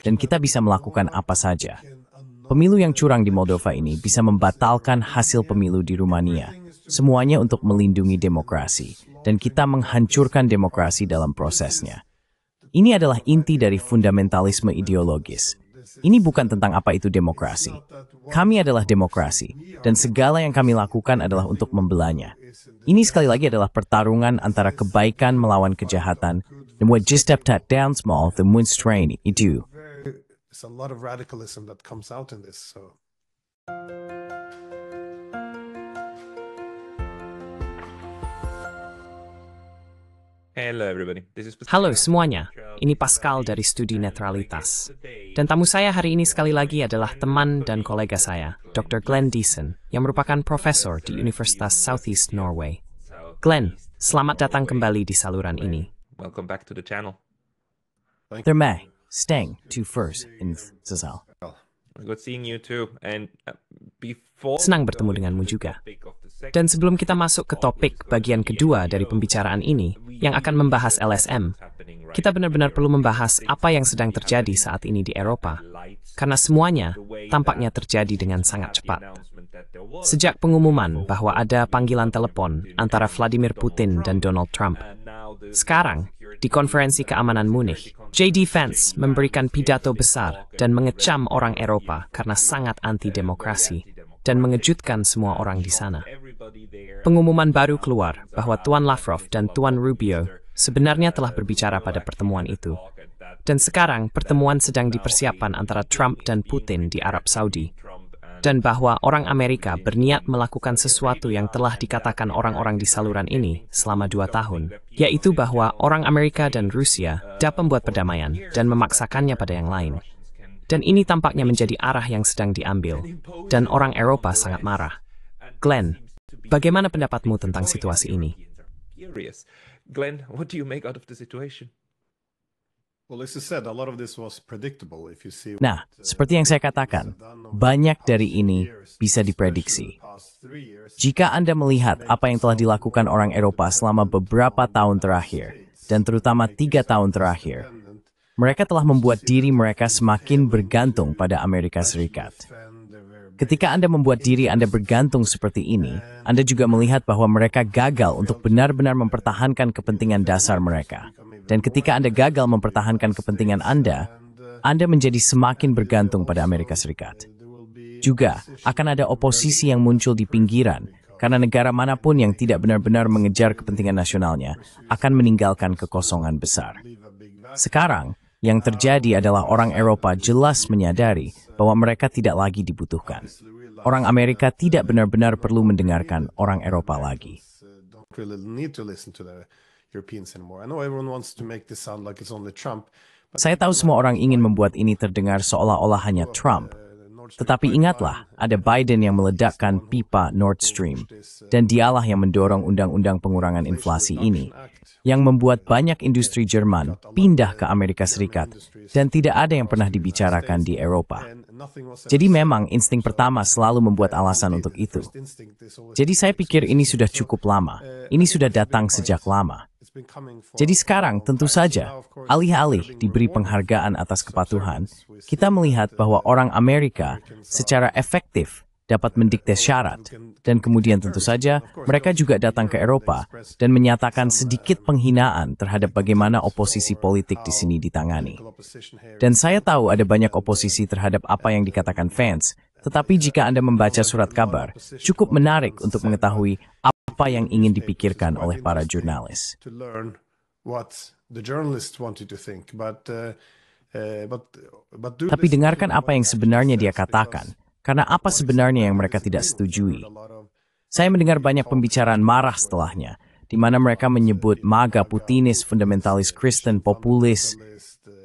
Dan kita bisa melakukan apa saja. Pemilu yang curang di Moldova ini bisa membatalkan hasil pemilu di Rumania. Semuanya untuk melindungi demokrasi. Dan kita menghancurkan demokrasi dalam prosesnya. Ini adalah inti dari fundamentalisme ideologis. Ini bukan tentang apa itu demokrasi. Kami adalah demokrasi, dan segala yang kami lakukan adalah untuk membelanya. Ini sekali lagi adalah pertarungan antara kebaikan melawan kejahatan, dan what just stepped down small, the moon strain itu. There's a lot of radicalism that comes out in this. So. Hello everybody. Halo semuanya, ini Pascal dari Studi Netralitas. Dan tamu saya hari ini sekali lagi adalah teman dan kolega saya, Dr. Glenn Deason, yang merupakan profesor di Universitas Southeast Norway. Glenn, selamat datang kembali di saluran ini. Welcome back to the channel. Terima Steng to first in Sesal. Good seeing you too. And before Senang bertemu denganmu juga. Dan sebelum kita masuk ke topik bagian kedua dari pembicaraan ini, yang akan membahas LSM, kita benar-benar perlu membahas apa yang sedang terjadi saat ini di Eropa. Karena semuanya tampaknya terjadi dengan sangat cepat. Sejak pengumuman bahwa ada panggilan telepon antara Vladimir Putin dan Donald Trump, sekarang, di konferensi keamanan Munich, J.D. Vance memberikan pidato besar dan mengecam orang Eropa karena sangat anti-demokrasi dan mengejutkan semua orang di sana. Pengumuman baru keluar bahwa Tuan Lavrov dan Tuan Rubio sebenarnya telah berbicara pada pertemuan itu. Dan sekarang pertemuan sedang dipersiapkan antara Trump dan Putin di Arab Saudi. Dan bahwa orang Amerika berniat melakukan sesuatu yang telah dikatakan orang-orang di saluran ini selama 2 tahun, yaitu bahwa orang Amerika dan Rusia dapat membuat perdamaian dan memaksakannya pada yang lain. Dan ini tampaknya menjadi arah yang sedang diambil, dan orang Eropa sangat marah. Glenn, bagaimana pendapatmu tentang situasi ini? Glenn, what do you make out of the situation? Nah, seperti yang saya katakan, banyak dari ini bisa diprediksi. Jika Anda melihat apa yang telah dilakukan orang Eropa selama beberapa tahun terakhir, dan terutama 3 tahun terakhir, mereka telah membuat diri mereka semakin bergantung pada Amerika Serikat. Ketika Anda membuat diri Anda bergantung seperti ini, Anda juga melihat bahwa mereka gagal untuk benar-benar mempertahankan kepentingan dasar mereka. Dan ketika Anda gagal mempertahankan kepentingan Anda menjadi semakin bergantung pada Amerika Serikat. Juga akan ada oposisi yang muncul di pinggiran, karena negara manapun yang tidak benar-benar mengejar kepentingan nasionalnya akan meninggalkan kekosongan besar. Sekarang, yang terjadi adalah orang Eropa jelas menyadari bahwa mereka tidak lagi dibutuhkan. Orang Amerika tidak benar-benar perlu mendengarkan orang Eropa lagi. Saya tahu semua orang ingin membuat ini terdengar seolah-olah hanya Trump. Tetapi ingatlah, ada Biden yang meledakkan pipa Nord Stream. Dan dialah yang mendorong undang-undang pengurangan inflasi ini, yang membuat banyak industri Jerman pindah ke Amerika Serikat, dan tidak ada yang pernah dibicarakan di Eropa. Jadi memang insting pertama selalu membuat alasan untuk itu. Jadi saya pikir ini sudah cukup lama. Ini sudah datang sejak lama. Jadi sekarang tentu saja, alih-alih diberi penghargaan atas kepatuhan, kita melihat bahwa orang Amerika secara efektif dapat mendikte syarat. Dan kemudian tentu saja, mereka juga datang ke Eropa dan menyatakan sedikit penghinaan terhadap bagaimana oposisi politik di sini ditangani. Dan saya tahu ada banyak oposisi terhadap apa yang dikatakan Vance, tetapi jika Anda membaca surat kabar, cukup menarik untuk mengetahui apa yang ingin dipikirkan oleh para jurnalis. Tapi dengarkan apa yang sebenarnya dia katakan, karena apa sebenarnya yang mereka tidak setujui. Saya mendengar banyak pembicaraan marah setelahnya, di mana mereka menyebut MAGA Putinis, fundamentalis Kristen, populis.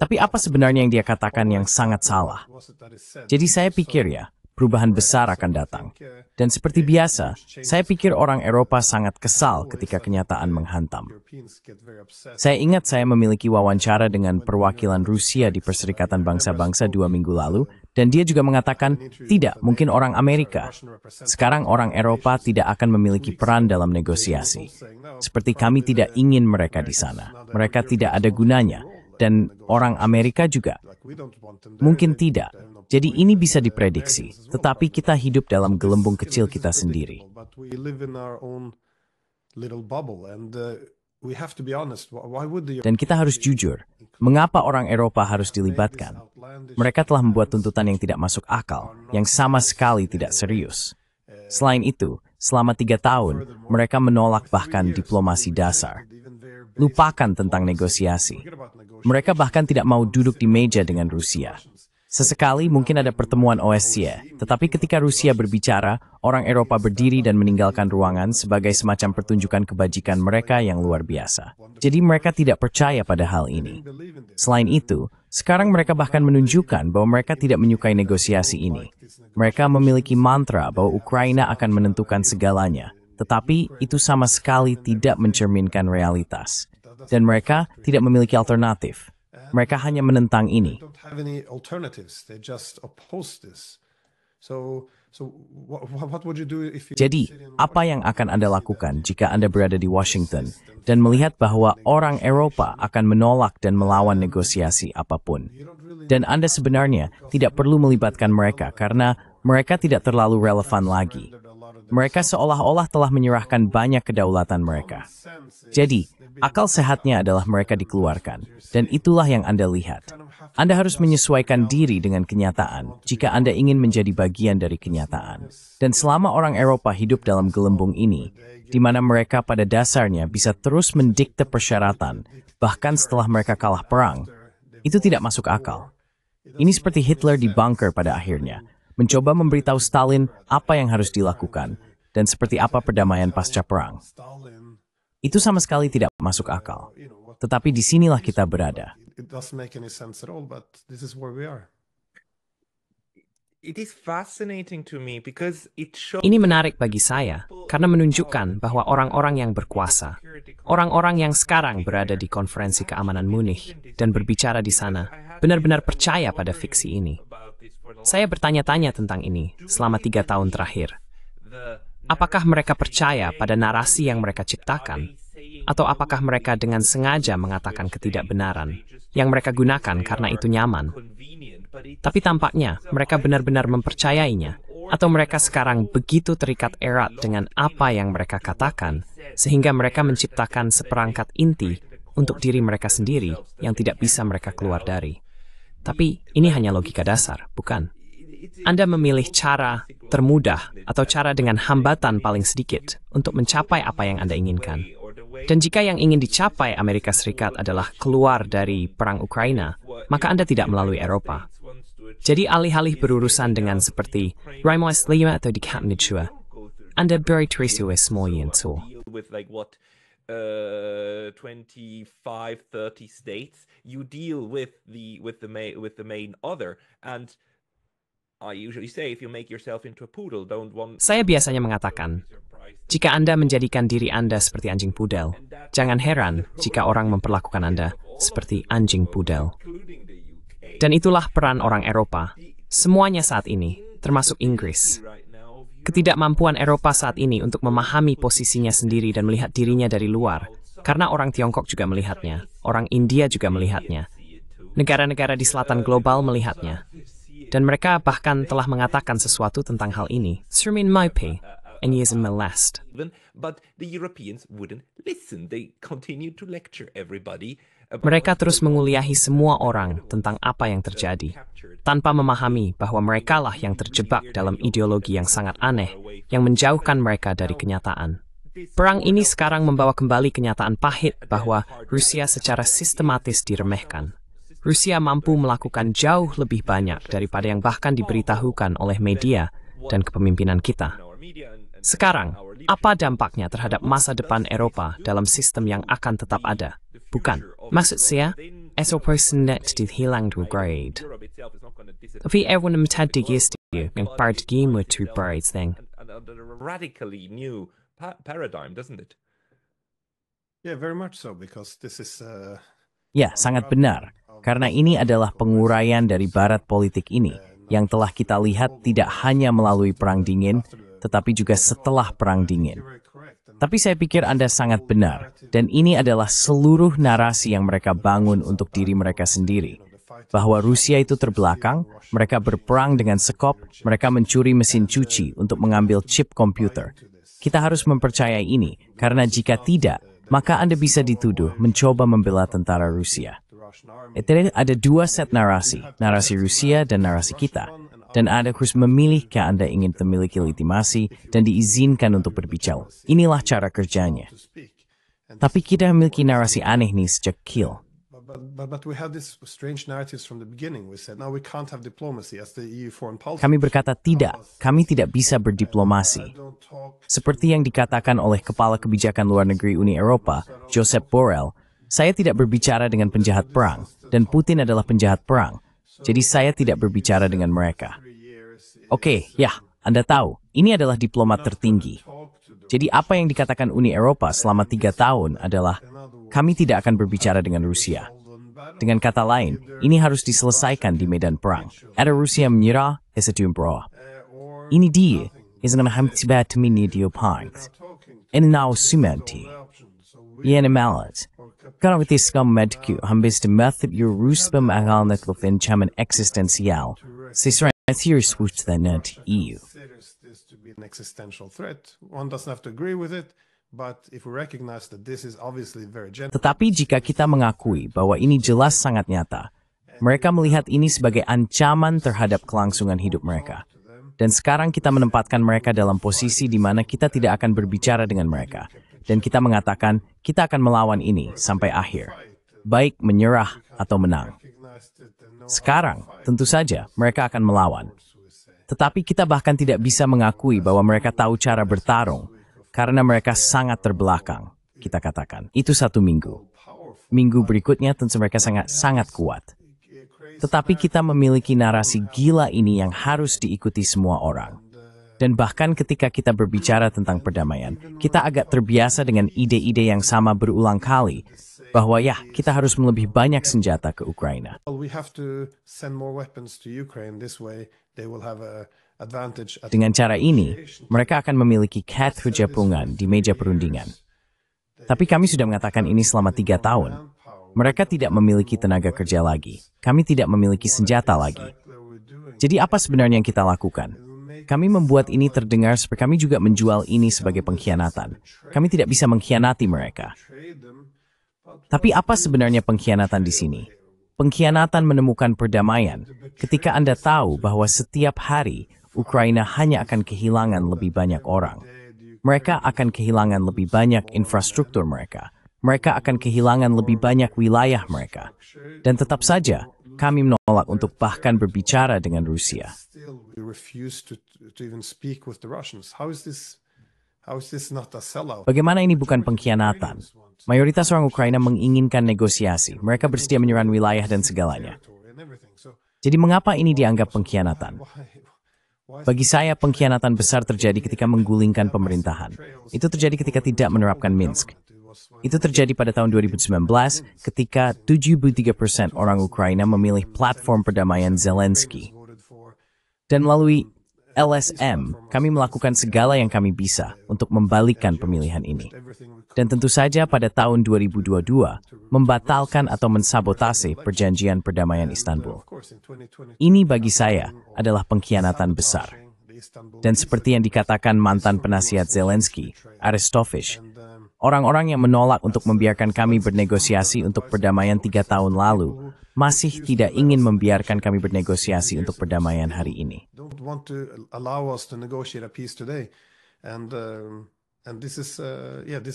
Tapi apa sebenarnya yang dia katakan yang sangat salah? Jadi saya pikir ya, perubahan besar akan datang. Dan seperti biasa, saya pikir orang Eropa sangat kesal ketika kenyataan menghantam. Saya ingat saya memiliki wawancara dengan perwakilan Rusia di Perserikatan Bangsa-Bangsa 2 minggu lalu, dan dia juga mengatakan, tidak, mungkin orang Amerika. Sekarang orang Eropa tidak akan memiliki peran dalam negosiasi. Seperti kami tidak ingin mereka di sana. Mereka tidak ada gunanya. Dan orang Amerika juga. Mungkin tidak. Jadi ini bisa diprediksi, tetapi kita hidup dalam gelembung kecil kita sendiri. Dan kita harus jujur, mengapa orang Eropa harus dilibatkan? Mereka telah membuat tuntutan yang tidak masuk akal, yang sama sekali tidak serius. Selain itu, selama 3 tahun, mereka menolak bahkan diplomasi dasar. Lupakan tentang negosiasi. Mereka bahkan tidak mau duduk di meja dengan Rusia. Sesekali mungkin ada pertemuan OSCE, tetapi ketika Rusia berbicara, orang Eropa berdiri dan meninggalkan ruangan sebagai semacam pertunjukan kebajikan mereka yang luar biasa. Jadi mereka tidak percaya pada hal ini. Selain itu, sekarang mereka bahkan menunjukkan bahwa mereka tidak menyukai negosiasi ini. Mereka memiliki mantra bahwa Ukraina akan menentukan segalanya, tetapi itu sama sekali tidak mencerminkan realitas. Dan mereka tidak memiliki alternatif. Mereka hanya menentang ini. Jadi, apa yang akan Anda lakukan jika Anda berada di Washington dan melihat bahwa orang Eropa akan menolak dan melawan negosiasi apapun? Dan Anda sebenarnya tidak perlu melibatkan mereka karena mereka tidak terlalu relevan lagi. Mereka seolah-olah telah menyerahkan banyak kedaulatan mereka. Jadi, akal sehatnya adalah mereka dikeluarkan, dan itulah yang Anda lihat. Anda harus menyesuaikan diri dengan kenyataan jika Anda ingin menjadi bagian dari kenyataan. Dan selama orang Eropa hidup dalam gelembung ini, di mana mereka pada dasarnya bisa terus mendikte persyaratan, bahkan setelah mereka kalah perang, itu tidak masuk akal. Ini seperti Hitler di bunker pada akhirnya, mencoba memberitahu Stalin apa yang harus dilakukan, dan seperti apa perdamaian pasca perang. Itu sama sekali tidak masuk akal. Tetapi disinilah kita berada. Ini menarik bagi saya, karena menunjukkan bahwa orang-orang yang berkuasa, orang-orang yang sekarang berada di konferensi keamanan Munich dan berbicara di sana, benar-benar percaya pada fiksi ini. Saya bertanya-tanya tentang ini selama 3 tahun terakhir. Apakah mereka percaya pada narasi yang mereka ciptakan? Atau apakah mereka dengan sengaja mengatakan ketidakbenaran yang mereka gunakan karena itu nyaman? Tapi tampaknya mereka benar-benar mempercayainya. Atau mereka sekarang begitu terikat erat dengan apa yang mereka katakan, sehingga mereka menciptakan seperangkat inti untuk diri mereka sendiri yang tidak bisa mereka keluar dari. Tapi ini hanya logika dasar, bukan? Anda memilih cara termudah atau cara dengan hambatan paling sedikit untuk mencapai apa yang Anda inginkan. Dan jika yang ingin dicapai Amerika Serikat adalah keluar dari perang Ukraina, maka Anda tidak melalui Eropa. Jadi alih-alih berurusan dengan seperti Raimos 5 atau di Kapnichua, Anda beri terisi semuanya itu. 25-30 states, you deal with the main other, and I usually say if you make yourself into a poodle, don't want. Saya biasanya mengatakan, jika Anda menjadikan diri Anda seperti anjing pudel, jangan heran jika orang memperlakukan Anda seperti anjing pudel. Dan itulah peran orang Eropa, semuanya saat ini, termasuk Inggris. Ketidakmampuan Eropa saat ini untuk memahami posisinya sendiri dan melihat dirinya dari luar, karena orang Tiongkok juga melihatnya, orang India juga melihatnya, negara-negara di selatan global melihatnya, dan mereka bahkan telah mengatakan sesuatu tentang hal ini. Cermin myopia and years molest. But the Europeans wouldn't listen. They continued to lecture everybody. Mereka terus menguliahi semua orang tentang apa yang terjadi, tanpa memahami bahwa merekalah yang terjebak dalam ideologi yang sangat aneh, yang menjauhkan mereka dari kenyataan. Perang ini sekarang membawa kembali kenyataan pahit bahwa Rusia secara sistematis diremehkan. Rusia mampu melakukan jauh lebih banyak daripada yang bahkan diberitahukan oleh media dan kepemimpinan kita. Sekarang, apa dampaknya terhadap masa depan Eropa dalam sistem yang akan tetap ada? Bukan. Maksud saya, SOP-net hilang to grade. Tapi everyone mentadi istilah yang paradigma to braids thing. Radically new paradigm, doesn't it? Yeah, very much so, because this is Ya, sangat benar. Karena ini adalah penguraian dari barat politik ini, yang telah kita lihat tidak hanya melalui Perang Dingin, tetapi juga setelah Perang Dingin. Tapi saya pikir Anda sangat benar, dan ini adalah seluruh narasi yang mereka bangun untuk diri mereka sendiri. Bahwa Rusia itu terbelakang, mereka berperang dengan sekop, mereka mencuri mesin cuci untuk mengambil chip komputer. Kita harus mempercayai ini, karena jika tidak, maka Anda bisa dituduh mencoba membela tentara Rusia. Ada dua set narasi Rusia dan narasi kita. Dan Anda harus memilih jika Anda ingin memiliki legitimasi dan diizinkan untuk berbicara. Inilah cara kerjanya. Tapi kita memiliki narasi aneh nih sejak kecil. But we had this strange narratives from the beginning. We said, no, we can't have diplomacy as the EU foreign policy. Kami berkata tidak, kami tidak bisa berdiplomasi. Seperti yang dikatakan oleh Kepala Kebijakan Luar Negeri Uni Eropa, Josep Borrell, saya tidak berbicara dengan penjahat perang, dan Putin adalah penjahat perang. Jadi saya tidak berbicara dengan mereka. Oke, ya, Anda tahu, ini adalah diplomat tertinggi. Jadi apa yang dikatakan Uni Eropa selama 3 tahun adalah, kami tidak akan berbicara dengan Rusia. Dengan kata lain, ini harus diselesaikan di medan perang. Ada Rusia menyerah, bro. Ini dia, yang hamtibat temini diopangs. Ini now sumanti. Yan malat. Kalau kita sekarang medku, hambis de method your ruspa mahal netlofin chaman existential. Sisra serious switch that not EU. This to be an existential threat. One doesn't have to agree with it, but if we recognize that this is obviously very general. Tetapi jika kita mengakui bahwa ini jelas sangat nyata, mereka melihat ini sebagai ancaman terhadap kelangsungan hidup mereka. Dan sekarang kita menempatkan mereka dalam posisi di mana kita tidak akan berbicara dengan mereka. Dan kita mengatakan, kita akan melawan ini sampai akhir. Baik menyerah atau menang. Sekarang, tentu saja, mereka akan melawan. Tetapi kita bahkan tidak bisa mengakui bahwa mereka tahu cara bertarung, karena mereka sangat terbelakang, kita katakan. Itu 1 minggu. Minggu berikutnya tentu mereka sangat kuat. Tetapi kita memiliki narasi gila ini yang harus diikuti semua orang. Dan bahkan ketika kita berbicara tentang perdamaian, kita agak terbiasa dengan ide-ide yang sama berulang kali, bahwa ya, kita harus lebih banyak senjata ke Ukraina. Dengan cara ini, mereka akan memiliki keterjapungan di meja perundingan. Tapi kami sudah mengatakan ini selama 3 tahun. Mereka tidak memiliki tenaga kerja lagi. Kami tidak memiliki senjata lagi. Jadi apa sebenarnya yang kita lakukan? Kami membuat ini terdengar seperti kami juga menjual ini sebagai pengkhianatan. Kami tidak bisa mengkhianati mereka. Tapi apa sebenarnya pengkhianatan di sini? Pengkhianatan menemukan perdamaian ketika Anda tahu bahwa setiap hari Ukraina hanya akan kehilangan lebih banyak orang. Mereka akan kehilangan lebih banyak infrastruktur mereka. Mereka akan kehilangan lebih banyak wilayah mereka. Dan tetap saja, kami menolak untuk bahkan berbicara dengan Rusia. Bagaimana ini bukan pengkhianatan? Mayoritas orang Ukraina menginginkan negosiasi. Mereka bersedia menyerahkan wilayah dan segalanya. Jadi mengapa ini dianggap pengkhianatan? Bagi saya, pengkhianatan besar terjadi ketika menggulingkan pemerintahan. Itu terjadi ketika tidak menerapkan Minsk. Itu terjadi pada tahun 2019 ketika 73% orang Ukraina memilih platform perdamaian Zelensky. Dan melalui LSM, kami melakukan segala yang kami bisa untuk membalikkan pemilihan ini. Dan tentu saja pada tahun 2022, membatalkan atau mensabotase perjanjian perdamaian Istanbul. Ini bagi saya adalah pengkhianatan besar. Dan seperti yang dikatakan mantan penasihat Zelensky, Arestovich, orang-orang yang menolak untuk membiarkan kami bernegosiasi untuk perdamaian 3 tahun lalu, masih tidak ingin membiarkan kami bernegosiasi untuk perdamaian hari ini.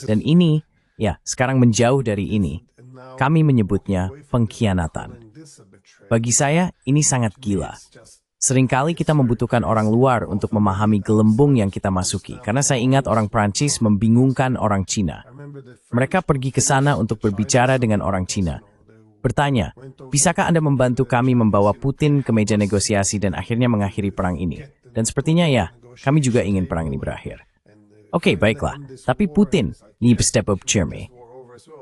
Dan ini, ya, sekarang menjauh dari ini, kami menyebutnya pengkhianatan. Bagi saya, ini sangat gila. Seringkali kita membutuhkan orang luar untuk memahami gelembung yang kita masuki, karena saya ingat orang Prancis membingungkan orang Cina. Mereka pergi ke sana untuk berbicara dengan orang Cina. Bertanya, bisakah Anda membantu kami membawa Putin ke meja negosiasi dan akhirnya mengakhiri perang ini? Dan sepertinya ya, kami juga ingin perang ini berakhir. Oke, baiklah. Tapi Putin, ni step up cerme.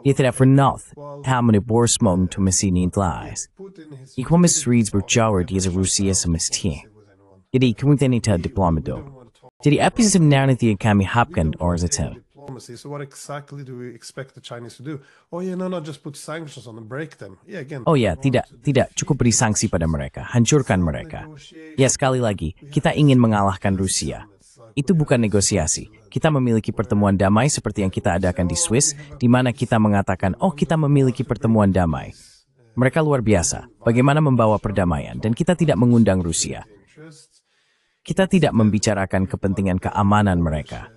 Dia tidak pernah hamil borsmong to mesini intlies. Ikumis reads berjauh di Rusia semestinya. Jadi, kemudian itu diplomado. Jadi, episode nanti kami hapkan orang itu. diplomacy. So what exactly do we expect the Chinese to do? Oh yeah, no, just put sanctions on and break them. Yeah, again. Oh ya, tidak cukup beri sanksi pada mereka, hancurkan mereka. Ya, sekali lagi, kita ingin mengalahkan Rusia. Itu bukan negosiasi. Kita memiliki pertemuan damai seperti yang kita adakan di Swiss, di mana kita mengatakan, oh kita memiliki pertemuan damai. Mereka luar biasa, bagaimana membawa perdamaian, dan kita tidak mengundang Rusia. Kita tidak membicarakan kepentingan keamanan mereka.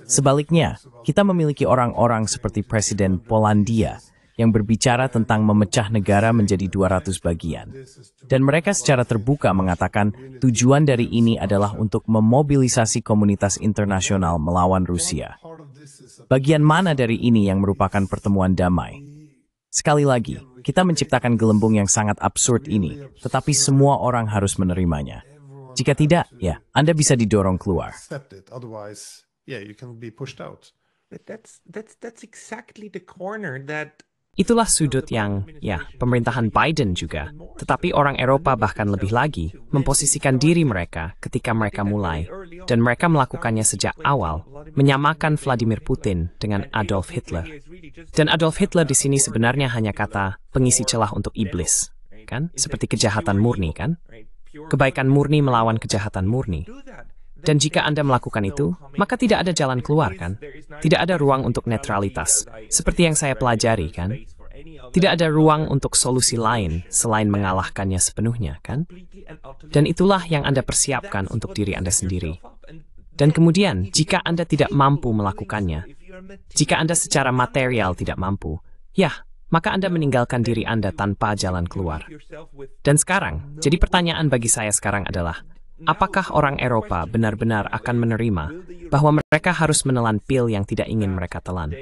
Sebaliknya, kita memiliki orang-orang seperti Presiden Polandia yang berbicara tentang memecah negara menjadi 200 bagian. Dan mereka secara terbuka mengatakan tujuan dari ini adalah untuk memobilisasi komunitas internasional melawan Rusia. Bagian mana dari ini yang merupakan pertemuan damai? Sekali lagi, kita menciptakan gelembung yang sangat absurd ini, tetapi semua orang harus menerimanya. Jika tidak, ya, Anda bisa didorong keluar. Yeah, you can be pushed out. But that's exactly the corner that Itulah sudut yang, ya, pemerintahan Biden juga, tetapi orang Eropa bahkan lebih lagi, memposisikan diri mereka ketika mereka mulai, dan mereka melakukannya sejak awal, menyamakan Vladimir Putin dengan Adolf Hitler. Dan Adolf Hitler di sini sebenarnya hanya kata pengisi celah untuk iblis, kan? Seperti kejahatan murni, kan? Kebaikan murni melawan kejahatan murni. Dan jika Anda melakukan itu, maka tidak ada jalan keluar, kan? Tidak ada ruang untuk netralitas, seperti yang saya pelajari, kan? Tidak ada ruang untuk solusi lain selain mengalahkannya sepenuhnya, kan? Dan itulah yang Anda persiapkan untuk diri Anda sendiri. Dan kemudian, jika Anda tidak mampu melakukannya, jika Anda secara material tidak mampu, ya, maka Anda meninggalkan diri Anda tanpa jalan keluar. Dan sekarang, jadi pertanyaan bagi saya sekarang adalah, apakah orang Eropa benar-benar akan menerima bahwa mereka harus menelan pil yang tidak ingin mereka telan?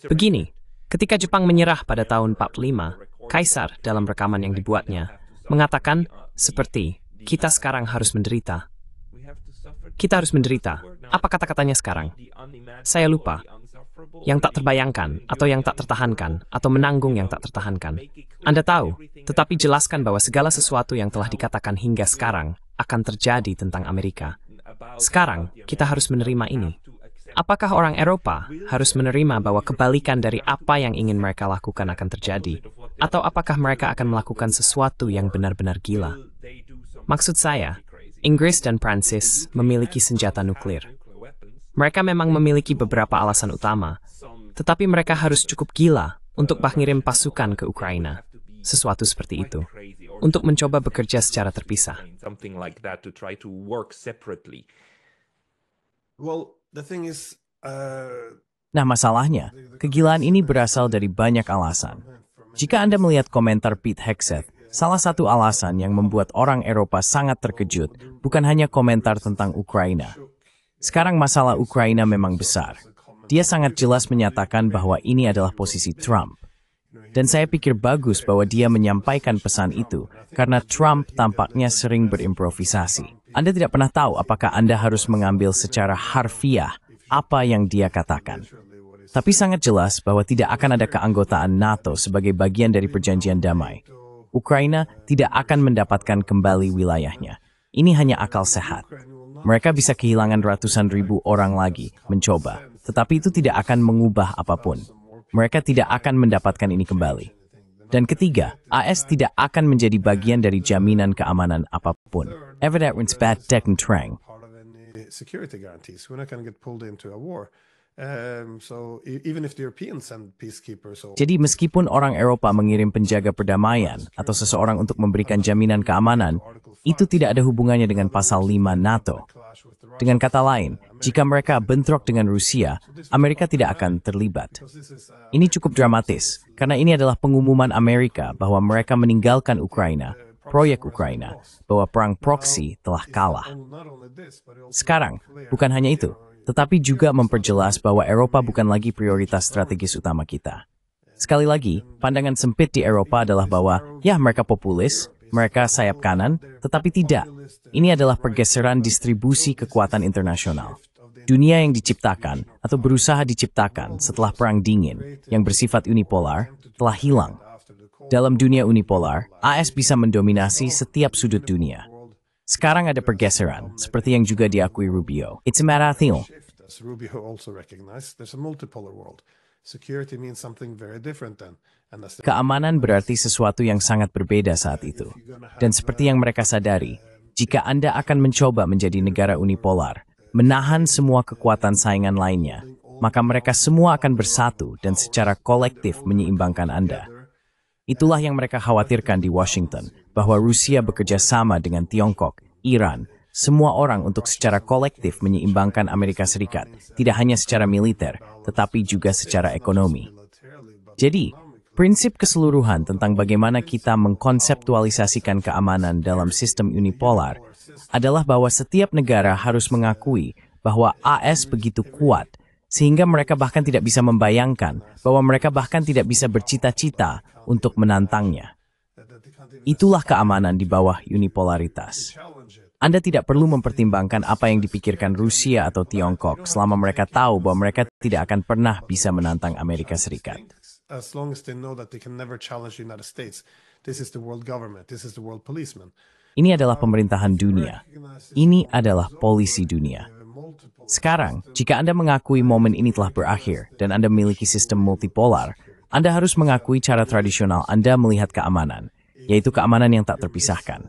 Begini, ketika Jepang menyerah pada tahun 45, Kaisar dalam rekaman yang dibuatnya mengatakan seperti, kita sekarang harus menderita. Kita harus menderita. Apa kata-katanya sekarang? Saya lupa. Yang tak terbayangkan, atau yang tak tertahankan, atau menanggung yang tak tertahankan. Anda tahu, tetapi jelaskan bahwa segala sesuatu yang telah dikatakan hingga sekarang akan terjadi tentang Amerika. Sekarang, kita harus menerima ini. Apakah orang Eropa harus menerima bahwa kebalikan dari apa yang ingin mereka lakukan akan terjadi? Atau apakah mereka akan melakukan sesuatu yang benar-benar gila? Maksud saya, Inggris dan Prancis memiliki senjata nuklir. Mereka memang memiliki beberapa alasan utama, tetapi mereka harus cukup gila untuk mengirim pasukan ke Ukraina. Sesuatu seperti itu, untuk mencoba bekerja secara terpisah. Nah, masalahnya, kegilaan ini berasal dari banyak alasan. Jika Anda melihat komentar Pete Hegseth, salah satu alasan yang membuat orang Eropa sangat terkejut bukan hanya komentar tentang Ukraina. Sekarang masalah Ukraina memang besar. Dia sangat jelas menyatakan bahwa ini adalah posisi Trump. Dan saya pikir bagus bahwa dia menyampaikan pesan itu, karena Trump tampaknya sering berimprovisasi. Anda tidak pernah tahu apakah Anda harus mengambil secara harfiah apa yang dia katakan. Tapi sangat jelas bahwa tidak akan ada keanggotaan NATO sebagai bagian dari perjanjian damai. Ukraina tidak akan mendapatkan kembali wilayahnya. Ini hanya akal sehat. Mereka bisa kehilangan ratusan ribu orang lagi mencoba, tetapi itu tidak akan mengubah apapun. Mereka tidak akan mendapatkan ini kembali. Dan ketiga, AS tidak akan menjadi bagian dari jaminan keamanan apapun. Evidence bad tech and trang. Jadi meskipun orang Eropa mengirim penjaga perdamaian atau seseorang untuk memberikan jaminan keamanan, itu tidak ada hubungannya dengan pasal 5 NATO. Dengan kata lain, jika mereka bentrok dengan Rusia, Amerika tidak akan terlibat. Ini cukup dramatis, karena ini adalah pengumuman Amerika bahwa mereka meninggalkan Ukraina, proyek Ukraina, bahwa perang proksi telah kalah. Sekarang, bukan hanya itu, tetapi juga memperjelas bahwa Eropa bukan lagi prioritas strategis utama kita. Sekali lagi, pandangan sempit di Eropa adalah bahwa, ya mereka populis, mereka sayap kanan, tetapi tidak. Ini adalah pergeseran distribusi kekuatan internasional. Dunia yang diciptakan atau berusaha diciptakan setelah Perang Dingin yang bersifat unipolar telah hilang. Dalam dunia unipolar, AS bisa mendominasi setiap sudut dunia. Sekarang ada pergeseran, seperti yang juga diakui Rubio. It's a marathon. As Rubio also recognized, there's a multipolar world. Security means something very different then. And as Keamanan berarti sesuatu yang sangat berbeda saat itu. Dan seperti yang mereka sadari, jika Anda akan mencoba menjadi negara unipolar, menahan semua kekuatan saingan lainnya, maka mereka semua akan bersatu dan secara kolektif menyeimbangkan Anda. Itulah yang mereka khawatirkan di Washington, bahwa Rusia bekerja sama dengan Tiongkok, Iran, semua orang untuk secara kolektif menyeimbangkan Amerika Serikat, tidak hanya secara militer, tetapi juga secara ekonomi. Jadi, prinsip keseluruhan tentang bagaimana kita mengkonseptualisasikan keamanan dalam sistem unipolar adalah bahwa setiap negara harus mengakui bahwa AS begitu kuat, sehingga mereka bahkan tidak bisa membayangkan bahwa mereka bahkan tidak bisa bercita-cita untuk menantangnya. Itulah keamanan di bawah unipolaritas. Anda tidak perlu mempertimbangkan apa yang dipikirkan Rusia atau Tiongkok selama mereka tahu bahwa mereka tidak akan pernah bisa menantang Amerika Serikat. as long as they know that they can never challenge the United States. This is the world government. This is the world policeman. Ini adalah pemerintahan dunia. Ini adalah polisi dunia. Sekarang, jika Anda mengakui momen ini telah berakhir dan Anda memiliki sistem multipolar, Anda harus mengakui cara tradisional Anda melihat keamanan, yaitu keamanan yang tak terpisahkan.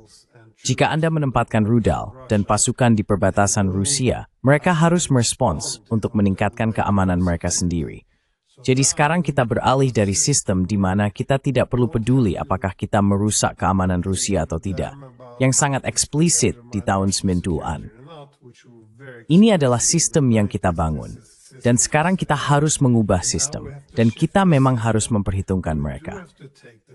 Jika Anda menempatkan rudal dan pasukan di perbatasan Rusia, mereka harus merespons untuk meningkatkan keamanan mereka sendiri. Jadi sekarang kita beralih dari sistem di mana kita tidak perlu peduli apakah kita merusak keamanan Rusia atau tidak, yang sangat eksplisit di tahun 90-an. Ini adalah sistem yang kita bangun. Dan sekarang kita harus mengubah sistem, dan kita memang harus memperhitungkan mereka.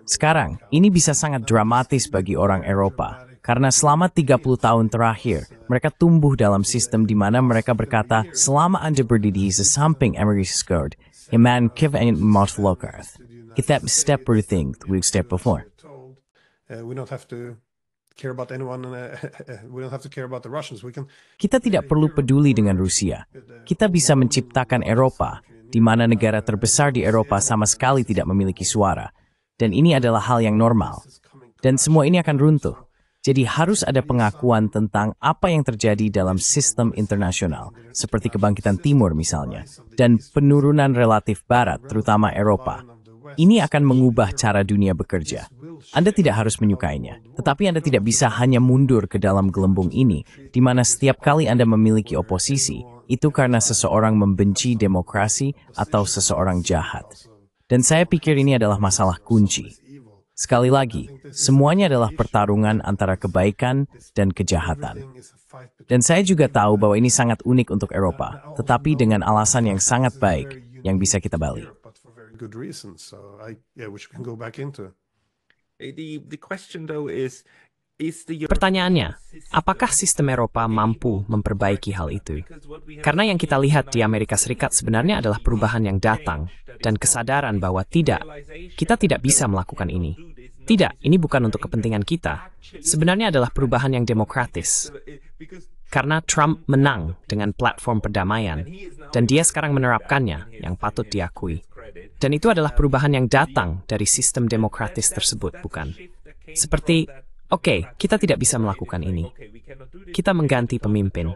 Sekarang, ini bisa sangat dramatis bagi orang Eropa, karena selama 30 tahun terakhir, mereka tumbuh dalam sistem di mana mereka berkata, selama Anda berdiri di samping Amerika Serikat, iman kita mengatakan, kita step berthing, we step before. We don't have to care about anyone. We don't have to care about the Russians. We can. Kita tidak perlu peduli dengan Rusia. Kita bisa menciptakan Eropa, di mana negara terbesar di Eropa sama sekali tidak memiliki suara. Dan ini adalah hal yang normal. Dan semua ini akan runtuh. Jadi harus ada pengakuan tentang apa yang terjadi dalam sistem internasional, seperti kebangkitan Timur misalnya, dan penurunan relatif Barat, terutama Eropa. Ini akan mengubah cara dunia bekerja. Anda tidak harus menyukainya, tetapi Anda tidak bisa hanya mundur ke dalam gelembung ini, di mana setiap kali Anda memiliki oposisi, itu karena seseorang membenci demokrasi atau seseorang jahat. Dan saya pikir ini adalah masalah kunci. Sekali lagi, semuanya adalah pertarungan antara kebaikan dan kejahatan. Dan saya juga tahu bahwa ini sangat unik untuk Eropa, tetapi dengan alasan yang sangat baik yang bisa kita balik. Good reasons. So which we can go back into. The question though is the Pertanyaannya, apakah sistem Eropa mampu memperbaiki hal itu? Karena yang kita lihat di Amerika Serikat sebenarnya adalah perubahan yang datang dan kesadaran bahwa tidak, kita tidak bisa melakukan ini. Tidak, ini bukan untuk kepentingan kita. Sebenarnya adalah perubahan yang demokratis. Karena Trump menang dengan platform perdamaian, dan dia sekarang menerapkannya yang patut diakui. Dan itu adalah perubahan yang datang dari sistem demokratis tersebut, bukan? Seperti, oke, kita tidak bisa melakukan ini. Kita mengganti pemimpin.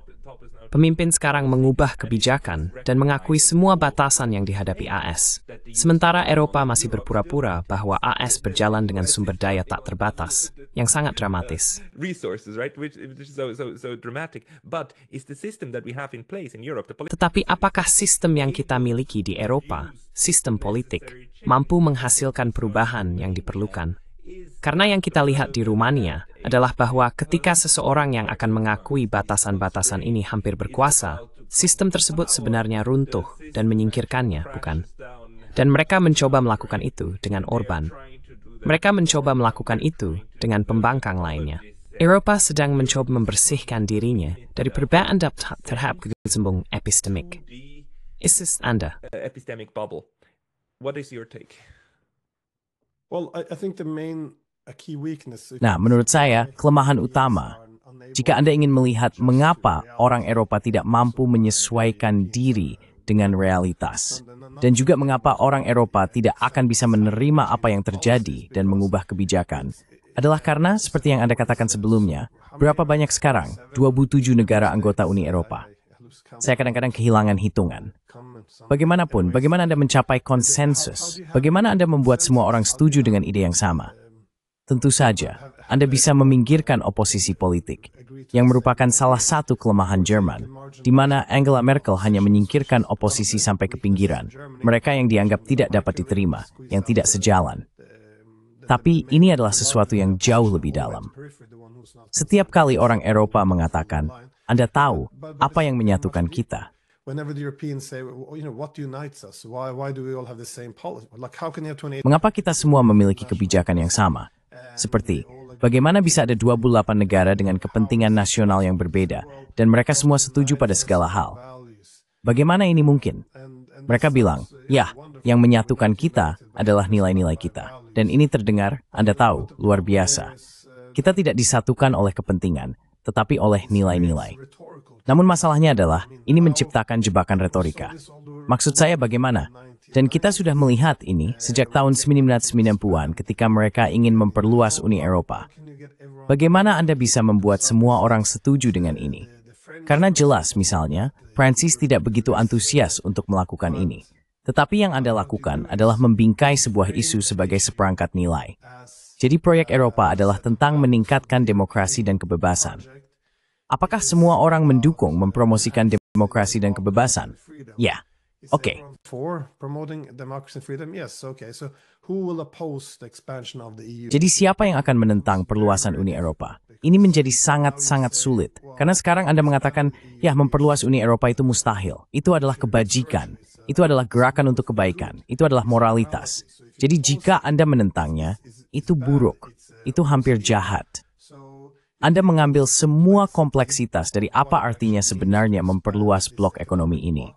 Pemimpin sekarang mengubah kebijakan dan mengakui semua batasan yang dihadapi AS. Sementara Eropa masih berpura-pura bahwa AS berjalan dengan sumber daya tak terbatas, yang sangat dramatis. resources, right? Which is so dramatic. But is the system that we have in place in Europe, Tetapi apakah sistem yang kita miliki di Eropa, sistem politik, mampu menghasilkan perubahan yang diperlukan? Karena yang kita lihat di Rumania adalah bahwa ketika seseorang yang akan mengakui batasan-batasan ini hampir berkuasa, sistem tersebut sebenarnya runtuh dan menyingkirkannya, bukan? Dan mereka mencoba melakukan itu dengan Orban. Mereka mencoba melakukan itu dengan pembangkang lainnya. Eropa sedang mencoba membersihkan dirinya dari perbedaan terhadap kegembung epistemik. Isis Anda. epistemic bubble. What is your take? Well, I think the main key weakness. Nah, menurut saya, kelemahan utama, jika Anda ingin melihat mengapa orang Eropa tidak mampu menyesuaikan diri dengan realitas, dan juga mengapa orang Eropa tidak akan bisa menerima apa yang terjadi dan mengubah kebijakan, adalah karena, seperti yang Anda katakan sebelumnya, berapa banyak sekarang 27 negara anggota Uni Eropa. Saya kadang-kadang kehilangan hitungan. Bagaimanapun, bagaimana Anda mencapai konsensus? Bagaimana Anda membuat semua orang setuju dengan ide yang sama? Tentu saja, Anda bisa meminggirkan oposisi politik, yang merupakan salah satu kelemahan Jerman, di mana Angela Merkel hanya menyingkirkan oposisi sampai ke pinggiran, mereka yang dianggap tidak dapat diterima, yang tidak sejalan. Tapi ini adalah sesuatu yang jauh lebih dalam. Setiap kali orang Eropa mengatakan, Anda tahu apa yang menyatukan kita. Mengapa kita semua memiliki kebijakan yang sama? Seperti, bagaimana bisa ada 28 negara dengan kepentingan nasional yang berbeda, dan mereka semua setuju pada segala hal? Bagaimana ini mungkin? Mereka bilang, ya, yang menyatukan kita adalah nilai-nilai kita. Dan ini terdengar, Anda tahu, luar biasa. Kita tidak disatukan oleh kepentingan, tetapi oleh nilai-nilai. Namun masalahnya adalah, ini menciptakan jebakan retorika. Maksud saya bagaimana? Dan kita sudah melihat ini sejak tahun 1990-an ketika mereka ingin memperluas Uni Eropa. Bagaimana Anda bisa membuat semua orang setuju dengan ini? Karena jelas misalnya, Prancis tidak begitu antusias untuk melakukan ini. Tetapi yang Anda lakukan adalah membingkai sebuah isu sebagai seperangkat nilai. Jadi proyek Eropa adalah tentang meningkatkan demokrasi dan kebebasan. Apakah semua orang mendukung mempromosikan demokrasi dan kebebasan? Ya. Oke. Jadi siapa yang akan menentang perluasan Uni Eropa? Ini menjadi sangat-sangat sulit. Karena sekarang Anda mengatakan, ya memperluas Uni Eropa itu mustahil. Itu adalah kebajikan. Itu adalah gerakan untuk kebaikan. Itu adalah moralitas. Jadi jika Anda menentangnya, itu buruk. Itu hampir jahat. Anda mengambil semua kompleksitas dari apa artinya sebenarnya memperluas blok ekonomi ini.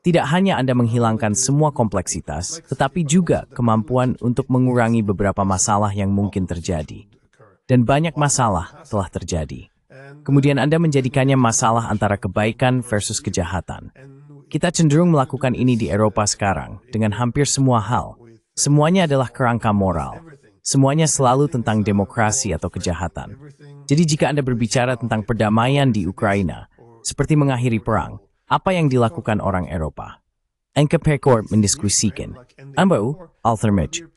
Tidak hanya Anda menghilangkan semua kompleksitas, tetapi juga kemampuan untuk mengurangi beberapa masalah yang mungkin terjadi. Dan banyak masalah telah terjadi. Kemudian Anda menjadikannya masalah antara kebaikan versus kejahatan. Kita cenderung melakukan ini di Eropa sekarang, dengan hampir semua hal. Semuanya adalah kerangka moral. Semuanya selalu tentang demokrasi atau kejahatan. Jadi jika Anda berbicara tentang perdamaian di Ukraina, seperti mengakhiri perang, apa yang dilakukan orang Eropa? Engkepekor mendiskusikan. Ambau, alternatif.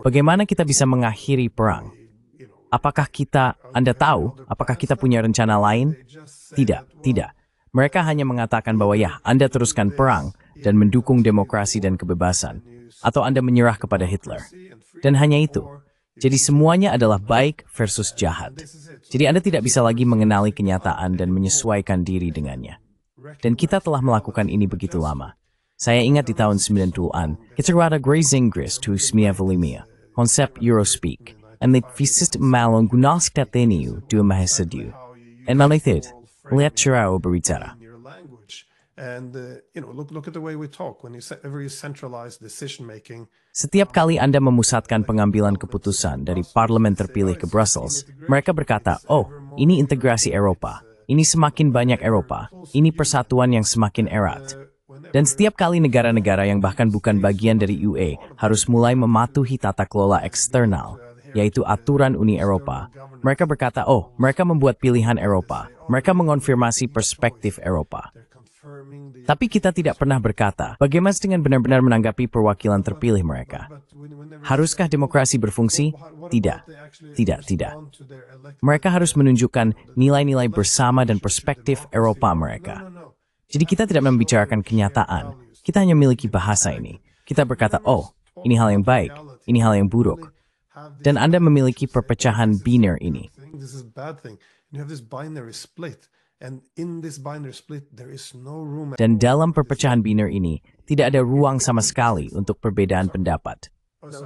Bagaimana kita bisa mengakhiri perang? Apakah Anda tahu, apakah kita punya rencana lain? Tidak. Mereka hanya mengatakan bahwa ya, Anda teruskan perang dan mendukung demokrasi dan kebebasan. Atau Anda menyerah kepada Hitler. Dan hanya itu. Jadi semuanya adalah baik versus jahat. Jadi Anda tidak bisa lagi mengenali kenyataan dan menyesuaikan diri dengannya. Dan kita telah melakukan ini begitu lama. Saya ingat di tahun 90-an, kita rada grazing gris tu smiavelimia, konsep Eurospeak, and fisist malong gunaskateniu du mahasadiu. And manitid, lihat cerau berbicara. And look at the way we talk when you every centralized decision making. Setiap kali Anda memusatkan pengambilan keputusan dari parlemen terpilih ke Brussels, mereka berkata, "Oh, ini integrasi Eropa. Ini semakin banyak Eropa. Ini persatuan yang semakin erat." Dan setiap kali negara-negara yang bahkan bukan bagian dari UE harus mulai mematuhi tata kelola eksternal, yaitu aturan Uni Eropa, mereka berkata, "Oh, mereka membuat pilihan Eropa. Mereka mengonfirmasi perspektif Eropa." Tapi kita tidak pernah berkata, bagaimana dengan benar-benar menanggapi perwakilan terpilih mereka? Haruskah demokrasi berfungsi? Tidak. Mereka harus menunjukkan nilai-nilai bersama dan perspektif Eropa mereka. Jadi kita tidak membicarakan kenyataan. Kita hanya memiliki bahasa ini. Kita berkata, oh, ini hal yang baik, ini hal yang buruk. Dan Anda memiliki perpecahan biner ini. Dan dalam perpecahan biner ini, tidak ada ruang sama sekali untuk perbedaan pendapat.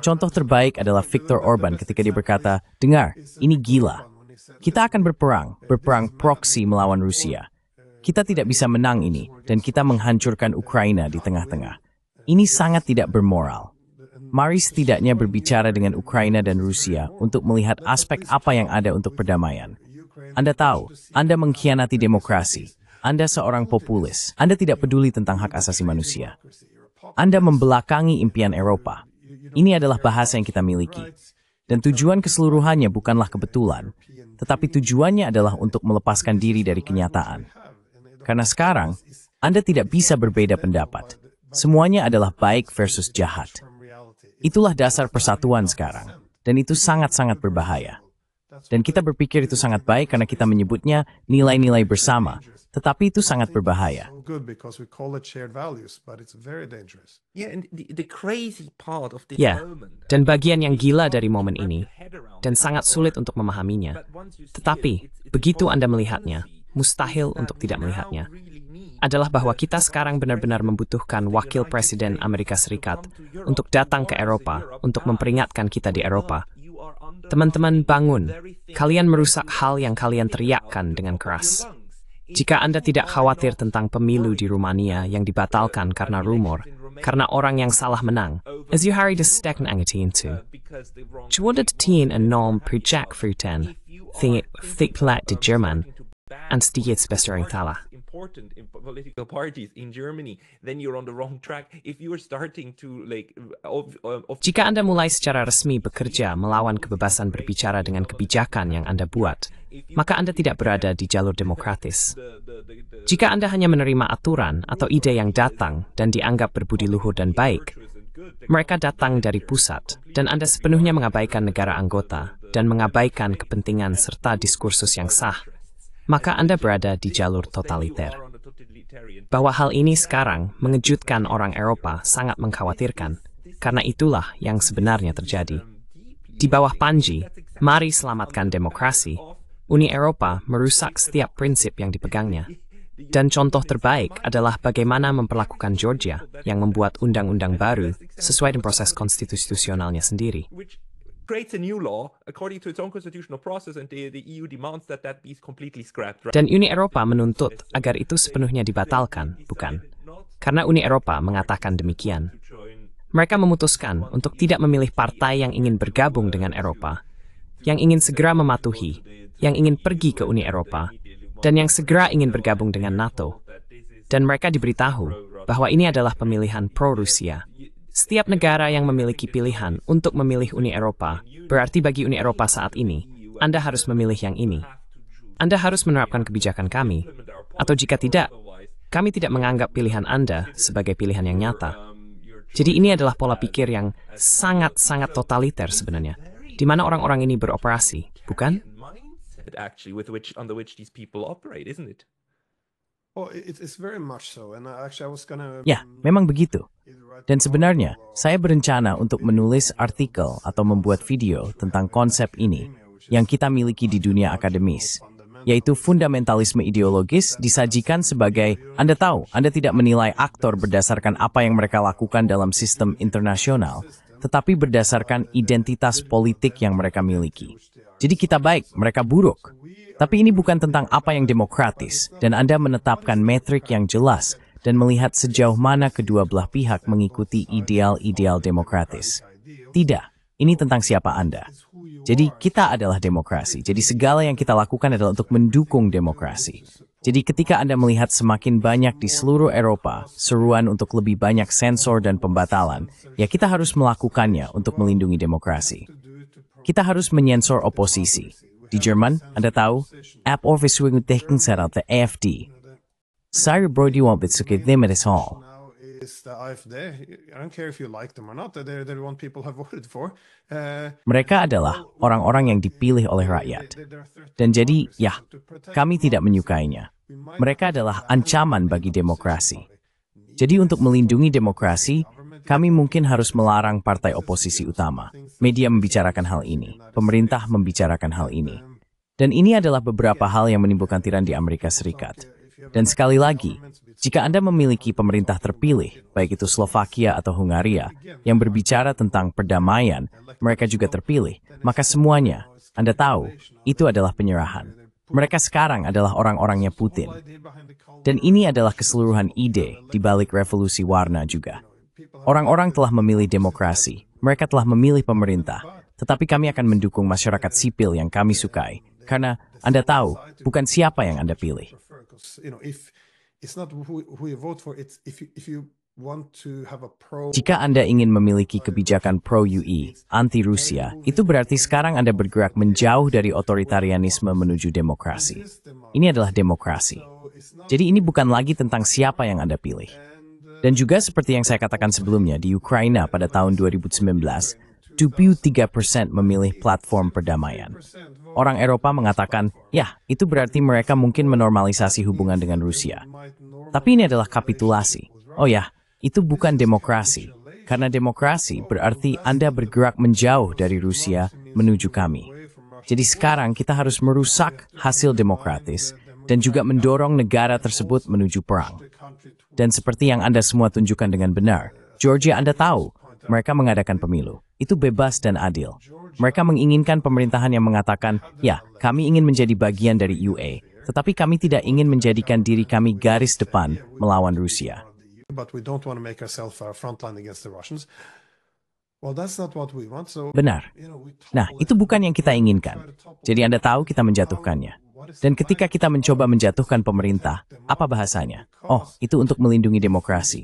Contoh terbaik adalah Viktor Orban ketika dia berkata, dengar, ini gila. Kita akan berperang proksi melawan Rusia. Kita tidak bisa menang ini, dan kita menghancurkan Ukraina di tengah-tengah. Ini sangat tidak bermoral. Mari setidaknya berbicara dengan Ukraina dan Rusia untuk melihat aspek apa yang ada untuk perdamaian. Anda tahu, Anda mengkhianati demokrasi. Anda seorang populis. Anda tidak peduli tentang hak asasi manusia. Anda membelakangi impian Eropa. Ini adalah bahasa yang kita miliki. Dan tujuan keseluruhannya bukanlah kebetulan, tetapi tujuannya adalah untuk melepaskan diri dari kenyataan. Karena sekarang, Anda tidak bisa berbeda pendapat. Semuanya adalah baik versus jahat. Itulah dasar persatuan sekarang, dan itu sangat-sangat berbahaya. Dan kita berpikir itu sangat baik karena kita menyebutnya nilai-nilai bersama, tetapi itu sangat berbahaya. Ya, dan bagian yang gila dari momen ini, dan sangat sulit untuk memahaminya. Tetapi, begitu Anda melihatnya, mustahil untuk tidak melihatnya, adalah bahwa kita sekarang benar-benar membutuhkan wakil presiden Amerika Serikat untuk datang ke Eropa untuk memperingatkan kita di Eropa. Teman-teman, bangun. Kalian merusak hal yang kalian teriakkan dengan keras. Jika Anda tidak khawatir tentang pemilu di Rumania yang dibatalkan karena rumor, karena orang yang salah menang, as you hurry to stecken angetintu. Juadat teen en norm project fruiten, think plat de German, and stiets bestering thalah. Important in political parties in Germany, then you're on the wrong track. If you are starting to Jika Anda mulai secara resmi bekerja melawan kebebasan berbicara dengan kebijakan yang Anda buat, maka Anda tidak berada di jalur demokratis. Jika Anda hanya menerima aturan atau ide yang datang dan dianggap berbudi luhur dan baik, mereka datang dari pusat, dan Anda sepenuhnya mengabaikan negara anggota dan mengabaikan kepentingan serta diskursus yang sah, maka Anda berada di jalur totaliter. Bahwa hal ini sekarang mengejutkan orang Eropa sangat mengkhawatirkan, karena itulah yang sebenarnya terjadi. Di bawah Panji, mari selamatkan demokrasi, Uni Eropa merusak setiap prinsip yang dipegangnya. Dan contoh terbaik adalah bagaimana memperlakukan Georgia yang membuat undang-undang baru sesuai dengan proses konstitusionalnya sendiri. Creates a new law according to its own constitutional process, and the EU demands that be completely scrapped. Dan Uni Eropa menuntut agar itu sepenuhnya dibatalkan, bukan? Karena Uni Eropa mengatakan demikian. Mereka memutuskan untuk tidak memilih partai yang ingin bergabung dengan Eropa, yang ingin segera mematuhi, yang ingin pergi ke Uni Eropa, dan yang segera ingin bergabung dengan NATO. Dan mereka diberitahu bahwa ini adalah pemilihan pro-Rusia. Setiap negara yang memiliki pilihan untuk memilih Uni Eropa, berarti bagi Uni Eropa saat ini, Anda harus memilih yang ini. Anda harus menerapkan kebijakan kami, atau jika tidak, kami tidak menganggap pilihan Anda sebagai pilihan yang nyata. Jadi ini adalah pola pikir yang sangat-sangat totaliter sebenarnya, di mana orang-orang ini beroperasi, bukan? Ya, memang begitu. Dan sebenarnya, saya berencana untuk menulis artikel atau membuat video tentang konsep ini yang kita miliki di dunia akademis, yaitu fundamentalisme ideologis disajikan sebagai, Anda tahu, Anda tidak menilai aktor berdasarkan apa yang mereka lakukan dalam sistem internasional, tetapi berdasarkan identitas politik yang mereka miliki. Jadi kita baik, mereka buruk. Tapi ini bukan tentang apa yang demokratis, dan Anda menetapkan metrik yang jelas dan melihat sejauh mana kedua belah pihak mengikuti ideal-ideal demokratis. Tidak, ini tentang siapa Anda. Jadi kita adalah demokrasi, jadi segala yang kita lakukan adalah untuk mendukung demokrasi. Jadi ketika Anda melihat semakin banyak di seluruh Eropa seruan untuk lebih banyak sensor dan pembatalan, ya kita harus melakukannya untuk melindungi demokrasi. Kita harus menyensor oposisi. Di Jerman, Anda tahu, app office wing serat the AFD. Saya Brody won't be suki them at all. Mereka adalah orang-orang yang dipilih oleh rakyat. Dan jadi, ya, kami tidak menyukainya. Mereka adalah ancaman bagi demokrasi. Jadi untuk melindungi demokrasi, kami mungkin harus melarang partai oposisi utama. Media membicarakan hal ini. Pemerintah membicarakan hal ini. Dan ini adalah beberapa hal yang menimbulkan tiran di Amerika Serikat. Dan sekali lagi, jika Anda memiliki pemerintah terpilih, baik itu Slovakia atau Hungaria, yang berbicara tentang perdamaian, mereka juga terpilih, maka semuanya, Anda tahu, itu adalah penyerahan. Mereka sekarang adalah orang-orangnya Putin. Dan ini adalah keseluruhan ide di balik revolusi warna juga. Orang-orang telah memilih demokrasi, mereka telah memilih pemerintah, tetapi kami akan mendukung masyarakat sipil yang kami sukai, karena Anda tahu, bukan siapa yang Anda pilih. want to have a pro. Jika Anda ingin memiliki kebijakan pro-UE, anti-Rusia, itu berarti sekarang Anda bergerak menjauh dari otoritarianisme menuju demokrasi. Ini adalah demokrasi. Jadi ini bukan lagi tentang siapa yang Anda pilih. Dan juga seperti yang saya katakan sebelumnya, di Ukraina pada tahun 2019, 73% memilih platform perdamaian. Orang Eropa mengatakan, ya, itu berarti mereka mungkin menormalisasi hubungan dengan Rusia. Tapi ini adalah kapitulasi. Oh ya, itu bukan demokrasi. Karena demokrasi berarti Anda bergerak menjauh dari Rusia menuju kami. Jadi sekarang kita harus merusak hasil demokratis dan juga mendorong negara tersebut menuju perang. Dan seperti yang Anda semua tunjukkan dengan benar, Georgia Anda tahu, mereka mengadakan pemilu. Itu bebas dan adil. Mereka menginginkan pemerintahan yang mengatakan, ya, kami ingin menjadi bagian dari UE, tetapi kami tidak ingin menjadikan diri kami garis depan melawan Rusia. But we don't want to make ourselves our frontline against the Russians. Well, that's not what we want. So, Benar. Nah, itu bukan yang kita inginkan. Jadi Anda tahu kita menjatuhkannya. Dan ketika kita mencoba menjatuhkan pemerintah, apa bahasanya? Oh, itu untuk melindungi demokrasi.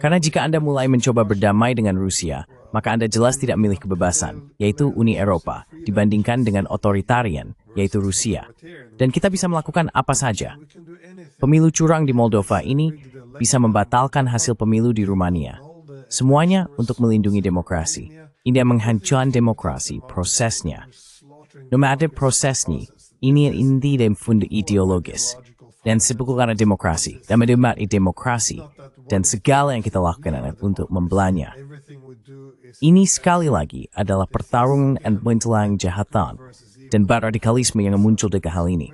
Karena jika Anda mulai mencoba berdamai dengan Rusia, maka Anda jelas tidak milih kebebasan, yaitu Uni Eropa, dibandingkan dengan otoritarian, yaitu Rusia. Dan kita bisa melakukan apa saja. Pemilu curang di Moldova ini bisa membatalkan hasil pemilu di Rumania. Semuanya untuk melindungi demokrasi. Ini menghancurkan demokrasi, prosesnya. Nomada prosesnya, ini inti dan fund ideologis. Dan sebetulnya karena demokrasi, dan menikmati demokrasi, dan segala yang kita lakukan adalah untuk membelanya. Ini sekali lagi adalah pertarungan dan menjelang kejahatan dan radikalisme yang muncul dari hal ini.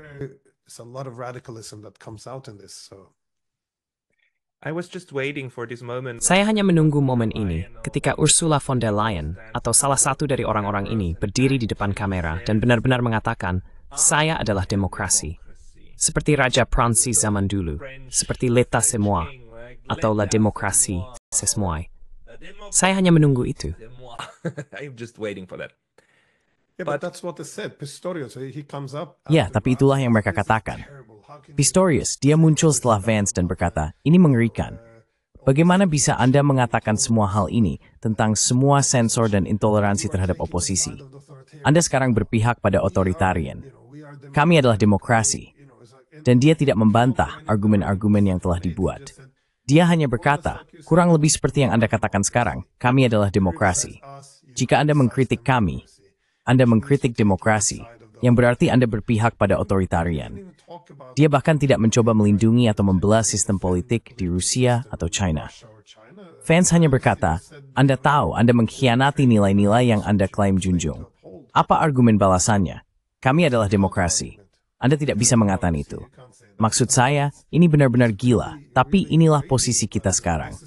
it's a lot of radicalism that comes out in this. So. I was just waiting for this moment. Saya hanya menunggu momen ini ketika Ursula von der Leyen atau salah satu dari orang-orang ini berdiri di depan kamera dan benar-benar mengatakan, saya adalah demokrasi. Seperti Raja Prancis zaman dulu, seperti l'état c'est moi, atau la démocratie c'est moi. Saya hanya menunggu itu. I'm just waiting for that. Yeah, but that's what they said. Pistorius, he comes up. Ya, tapi itulah yang mereka katakan. Pistorius, dia muncul setelah Vance dan berkata, ini mengerikan. Bagaimana bisa Anda mengatakan semua hal ini tentang semua sensor dan intoleransi terhadap oposisi? Anda sekarang berpihak pada otoritarian. Kami adalah demokrasi. Dan dia tidak membantah argumen-argumen yang telah dibuat. Dia hanya berkata, kurang lebih seperti yang Anda katakan sekarang, kami adalah demokrasi. Jika Anda mengkritik kami, Anda mengkritik demokrasi, yang berarti Anda berpihak pada otoritarian. Dia bahkan tidak mencoba melindungi atau membelah sistem politik di Rusia atau China. Vance hanya berkata, Anda tahu Anda mengkhianati nilai-nilai yang Anda klaim junjung. Apa argumen balasannya? Kami adalah demokrasi. Anda tidak bisa mengatakan itu. Maksud saya, ini benar-benar gila, tapi inilah posisi kita sekarang.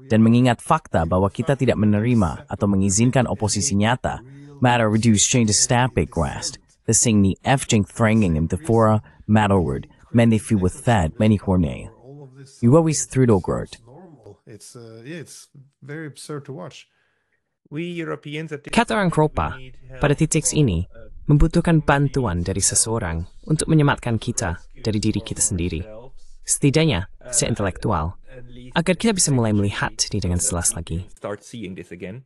Dan mengingat fakta bahwa kita tidak menerima atau mengizinkan oposisi nyata, matter reduce change static rest, the sing ni efching thranging im the fora, matterward, many few with fad, many horne. You always through the word. It's very absurd to watch. We Europeans at Kata orang Eropa, pada titik ini, membutuhkan bantuan dari seseorang untuk menyematkan kita dari diri kita sendiri. Setidaknya, seintelektual, agar kita bisa mulai melihat ini dengan jelas lagi. start seeing this again.